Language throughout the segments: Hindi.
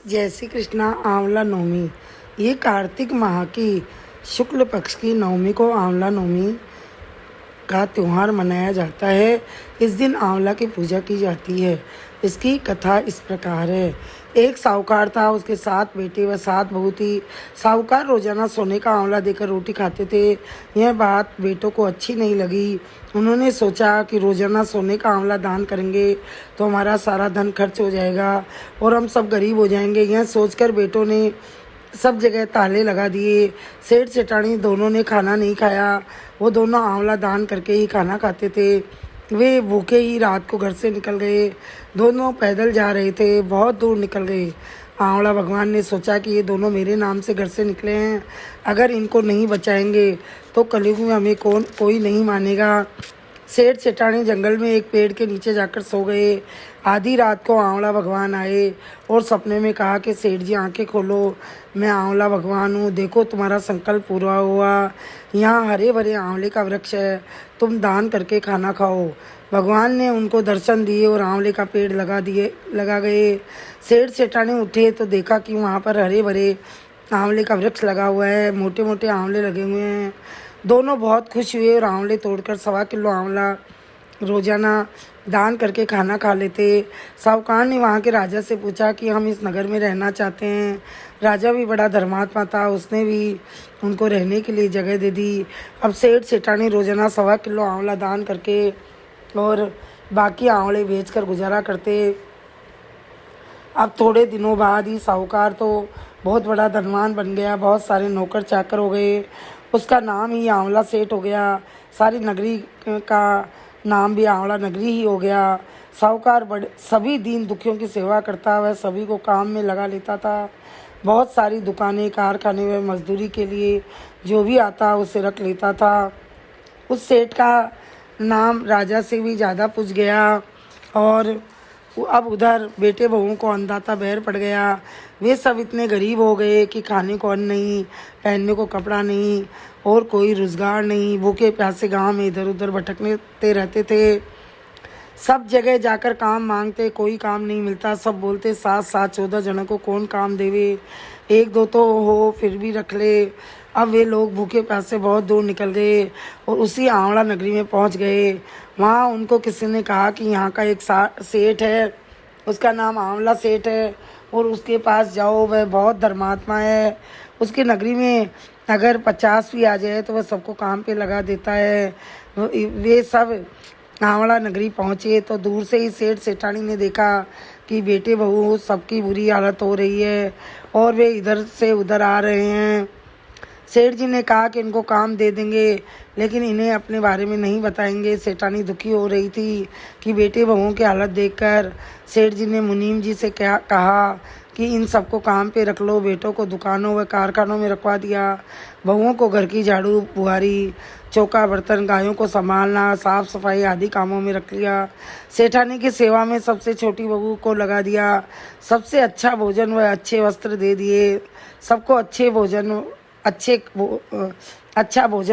जय श्री कृष्णा। आंवला नवमी, ये कार्तिक माह की शुक्ल पक्ष की नवमी को आंवला नवमी का त्यौहार मनाया जाता है। इस दिन आंवला की पूजा की जाती है। इसकी कथा इस प्रकार है। एक साहूकार था, उसके 7 बेटे व 7 बहू थी। साहूकार रोजाना सोने का आंवला देकर रोटी खाते थे। यह बात बेटों को अच्छी नहीं लगी। उन्होंने सोचा कि रोजाना सोने का आंवला दान करेंगे तो हमारा सारा धन खर्च हो जाएगा और हम सब गरीब हो जाएंगे। यह सोचकर बेटों ने सब जगह ताले लगा दिए। सेठ सेठानी दोनों ने खाना नहीं खाया। वो दोनों आंवला दान करके ही खाना खाते थे। वे भूखे ही रात को घर से निकल गए। दोनों पैदल जा रहे थे, बहुत दूर निकल गए। आंवला भगवान ने सोचा कि ये दोनों मेरे नाम से घर से निकले हैं, अगर इनको नहीं बचाएंगे तो कलयुग में हमें कोई नहीं मानेगा। सेठ सेठानी जंगल में एक पेड़ के नीचे जाकर सो गए। आधी रात को आंवला भगवान आए और सपने में कहा कि सेठ जी आंखें खोलो, मैं आंवला भगवान हूँ, देखो तुम्हारा संकल्प पूरा हुआ। यहाँ हरे भरे आंवले का वृक्ष है, तुम दान करके खाना खाओ। भगवान ने उनको दर्शन दिए और आंवले का पेड़ लगा गए। सेठ सेठानी उठे तो देखा कि वहाँ पर हरे भरे आंवले का वृक्ष लगा हुआ है, मोटे मोटे आंवले लगे हुए हैं। दोनों बहुत खुश हुए और आंवले तोड़कर 1.25 किलो आंवला रोजाना दान करके खाना खा लेते। साहूकार ने वहाँ के राजा से पूछा कि हम इस नगर में रहना चाहते हैं। राजा भी बड़ा धर्मात्मा था, उसने भी उनको रहने के लिए जगह दे दी। अब सेठ सेठानी रोजाना 1.25 किलो आंवला दान करके और बाकी आंवले बेचकर गुजारा करते। अब थोड़े दिनों बाद ही साहूकार तो बहुत बड़ा धनवान बन गया, बहुत सारे नौकर चाकर हो गए। उसका नाम ही आंवला सेठ हो गया। सारी नगरी का नाम भी आंवला नगरी ही हो गया। साहूकार सभी दीन दुखियों की सेवा करता, वह सभी को काम में लगा लेता था। बहुत सारी दुकानें कारखाने में मजदूरी के लिए जो भी आता उसे रख लेता था। उस सेठ का नाम राजा से भी ज़्यादा पूछ गया और अब उधर बेटे बहुओं को अंधाता बहर पड़ गया। वे सब इतने गरीब हो गए कि खाने को अन्न नहीं, पहनने को कपड़ा नहीं और कोई रोजगार नहीं। भूखे प्यासे गांव में इधर उधर भटकते रहते थे। सब जगह जाकर काम मांगते, कोई काम नहीं मिलता। सब बोलते 7 14 जनों को कौन काम देवे, 1 2 तो हो फिर भी रख ले। अब वे लोग भूखे प्यासे बहुत दूर निकल गए और उसी आंवला नगरी में पहुंच गए। वहाँ उनको किसी ने कहा कि यहाँ का एक सेठ है, उसका नाम आंवला सेठ है और उसके पास जाओ, वह बहुत धर्मात्मा है। उसकी नगरी में अगर 50 भी आ जाए तो वह सबको काम पे लगा देता है। वे सब आंवला नगरी पहुँचे तो दूर से ही सेठ सेठानी ने देखा कि बेटे बहू सबकी बुरी हालत हो रही है और वे इधर से उधर आ रहे हैं। सेठ जी ने कहा कि इनको काम दे देंगे लेकिन इन्हें अपने बारे में नहीं बताएंगे। सेठानी दुखी हो रही थी कि बेटे बहुओं की हालत देखकर। सेठ जी ने मुनीम जी से क्या कहा कि इन सबको काम पे रख लो। बेटों को दुकानों व कारखानों में रखवा दिया। बहुओं को घर की झाड़ू बुहारी, चौका बर्तन, गायों को संभालना, साफ सफाई आदि कामों में रख लिया। सेठानी की सेवा में सबसे छोटी बहू को लगा दिया। सबसे अच्छा भोजन व अच्छे वस्त्र दे दिए। सबको अच्छा भोजन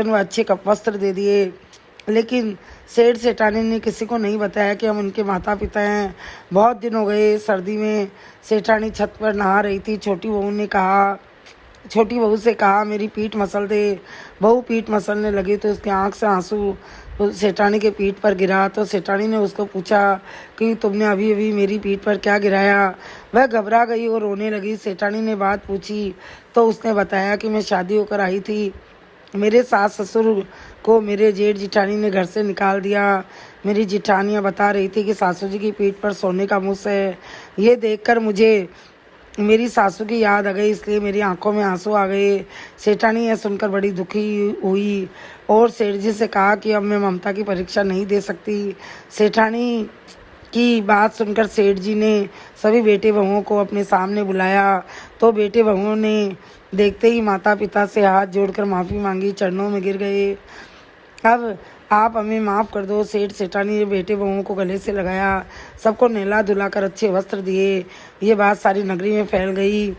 व अच्छे वस्त्र दे दिए। लेकिन सेठ सेठानी ने किसी को नहीं बताया कि हम उनके माता पिता हैं। बहुत दिन हो गए। सर्दी में सेठानी छत पर नहा रही थी। छोटी बहू से कहा मेरी पीठ मसल दे। बहू पीठ मसलने लगी तो उसकी आंख से आंसू सेठानी के पीठ पर गिरा। तो सेठानी ने उसको पूछा कि तुमने अभी अभी मेरी पीठ पर क्या गिराया। वह घबरा गई और रोने लगी। सेठानी ने बात पूछी तो उसने बताया कि मैं शादी होकर आई थी, मेरे सास ससुर को मेरे जेठ जिठानी ने घर से निकाल दिया। मेरी जिठानियाँ बता रही थी कि सासू जी की पीठ पर सोने का मूस है। ये देखकर मुझे मेरी सासू की याद आ गई, इसलिए मेरी आंखों में आंसू आ गए। सेठानी यह सुनकर बड़ी दुखी हुई और सेठ जी से कहा कि अब मैं ममता की परीक्षा नहीं दे सकती। सेठानी की बात सुनकर सेठ जी ने सभी बेटे बहुओं को अपने सामने बुलाया तो बेटे बहुओं ने देखते ही माता पिता से हाथ जोड़कर माफ़ी मांगी, चरणों में गिर गए। अब आप हमें माफ़ कर दो। सेठ सेठानी ने बेटे बहुओं को गले से लगाया, सबको नहला धुलाकर अच्छे वस्त्र दिए। ये बात सारी नगरी में फैल गई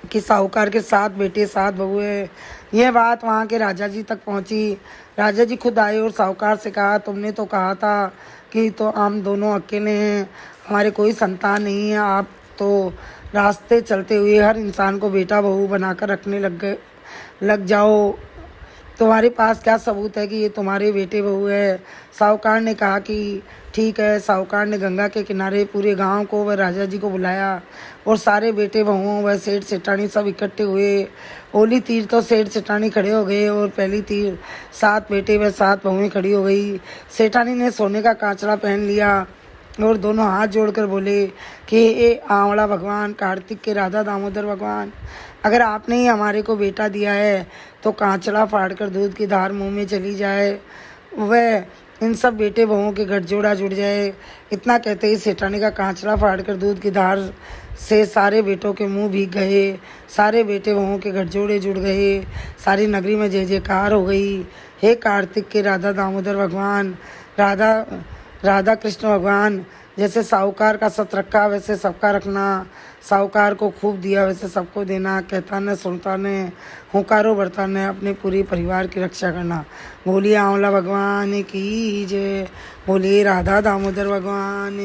कि साहूकार के 7 बेटे 7 बहू है। यह बात वहाँ के राजा जी तक पहुँची। राजा जी खुद आए और साहूकार से कहा तुमने तो कहा था कि तो हम दोनों अकेले हैं, हमारे कोई संतान नहीं है, आप तो रास्ते चलते हुए हर इंसान को बेटा बहू बनाकर रखने लग जाओ। तुम्हारे पास क्या सबूत है कि ये तुम्हारे बेटे बहू है? साहूकार ने कहा कि ठीक है। साहूकार ने गंगा के किनारे पूरे गांव को व राजा जी को बुलाया और सारे बेटे बहुओं व सेठ सेठानी सब इकट्ठे हुए। ओली तीर तो सेठ सेठानी खड़े हो गए और पहली तीर 7 बेटे व 7 बहुएं खड़ी हो गई। सेठानी ने सोने का कांचड़ा पहन लिया और दोनों हाथ जोड़कर बोले कि ए आंवला भगवान, कार्तिक के राधा दामोदर भगवान, अगर आपने ही हमारे को बेटा दिया है तो कांचड़ा फाड़कर दूध की धार मुंह में चली जाए, वह इन सब बेटे बहुओं के गठजोड़ा जुड़ जाए। इतना कहते ही सेठानी का कांचड़ा फाड़कर दूध की धार से सारे बेटों के मुंह भीग गए। सारे बेटे बहुओं के गठजोड़े जुड़ गए। सारी नगरी में जय जयकार हो गई। हे कार्तिक के राधा दामोदर भगवान, राधा कृष्ण भगवान, जैसे साहूकार का सत रखा वैसे सबका रखना। साहूकार को खूब दिया वैसे सबको देना। कहता न सुनता न, हुंकारो भरता न, अपने पूरे परिवार की रक्षा करना। बोलिए आंवला भगवान की जय, बोलिए राधा दामोदर भगवान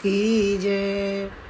की जय।